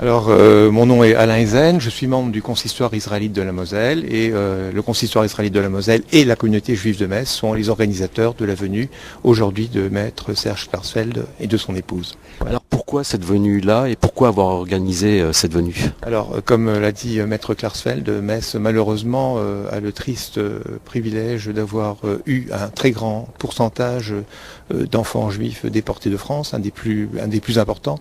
Alors, mon nom est Alain Ezen, je suis membre du consistoire israélite de la Moselle et le consistoire israélite de la Moselle et la communauté juive de Metz sont les organisateurs de la venue aujourd'hui de maître Serge Klarsfeld et de son épouse. Voilà. Alors pourquoi cette venue-là et pourquoi avoir organisé cette venue? Alors, comme l'a dit maître Klarsfeld, Metz malheureusement a le triste privilège d'avoir eu un très grand pourcentage d'enfants juifs déportés de France, un des plus importants.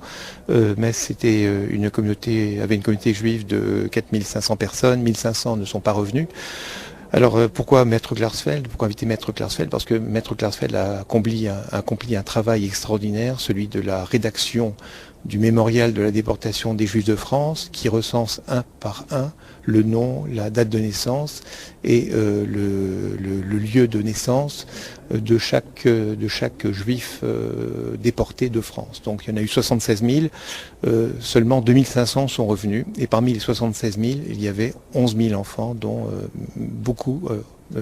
Metz avait une communauté juive de 4500 personnes, 1500 ne sont pas revenus. Alors pourquoi maître Klarsfeld? Pourquoi inviter maître Klarsfeld? Parce que maître Klarsfeld a accompli un travail extraordinaire, celui de la rédaction du mémorial de la déportation des Juifs de France, qui recense un par un le nom, la date de naissance et le lieu de naissance de chaque Juif déporté de France. Donc il y en a eu 76 000, seulement 2500 sont revenus, et parmi les 76 000, il y avait 11 000 enfants, dont beaucoup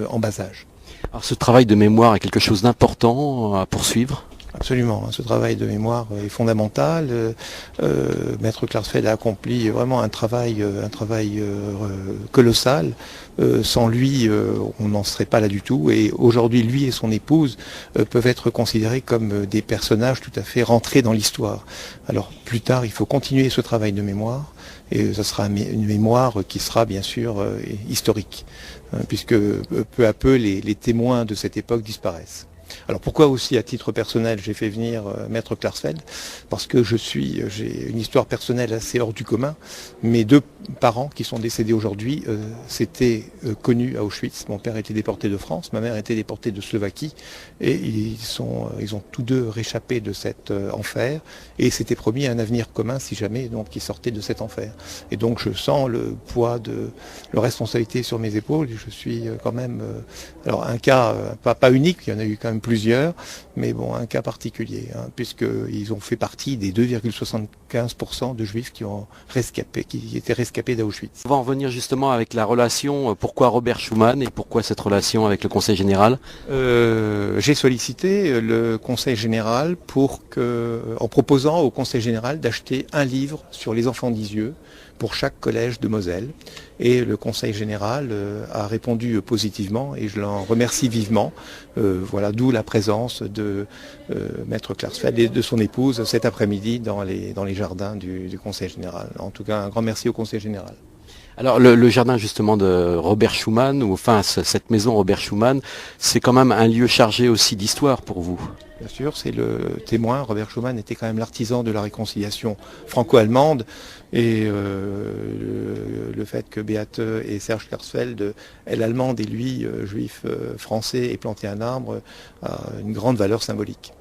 en bas âge. Alors ce travail de mémoire est quelque chose d'important à poursuivre? Absolument, ce travail de mémoire est fondamental. Maître Klarsfeld a accompli vraiment un travail colossal. Sans lui, on n'en serait pas là du tout. Et aujourd'hui, lui et son épouse peuvent être considérés comme des personnages tout à fait rentrés dans l'histoire. Alors plus tard, il faut continuer ce travail de mémoire. Et ce sera une mémoire qui sera bien sûr historique, puisque peu à peu les témoins de cette époque disparaissent. Alors pourquoi aussi à titre personnel j'ai fait venir maître Klarsfeld? Parce que j'ai une histoire personnelle assez hors du commun. Mes deux parents qui sont décédés aujourd'hui s'étaient connus à Auschwitz. Mon père était déporté de France, ma mère était déportée de Slovaquie, et ils ont tous deux réchappé de cet enfer, et s'étaient promis un avenir commun si jamais donc ils sortaient de cet enfer. Et donc je sens le poids de la responsabilité sur mes épaules. Je suis quand même alors un cas pas unique, il y en a eu quand même plusieurs, mais bon, un cas particulier, puisqu'ils ont fait partie des 2,75% de Juifs qui étaient rescapés d'Auschwitz. On va en revenir justement avec la relation, pourquoi Robert Schuman et pourquoi cette relation avec le Conseil général? J'ai sollicité le Conseil général en proposant au Conseil général d'acheter un livre sur les enfants d'Isieux pour chaque collège de Moselle. Et le Conseil général a répondu positivement et je l'en remercie vivement. Voilà, d'où la présence de maître Klarsfeld et de son épouse cet après-midi dans les jardins du Conseil général. En tout cas, un grand merci au Conseil général. Alors le jardin justement de Robert Schuman, ou enfin cette maison Robert Schuman, c'est quand même un lieu chargé aussi d'histoire pour vous. Bien sûr, c'est le témoin. Robert Schuman était quand même l'artisan de la réconciliation franco-allemande, et le fait que Beate et Serge Klarsfeld, elle allemande et lui juif français, aient planté un arbre, a une grande valeur symbolique.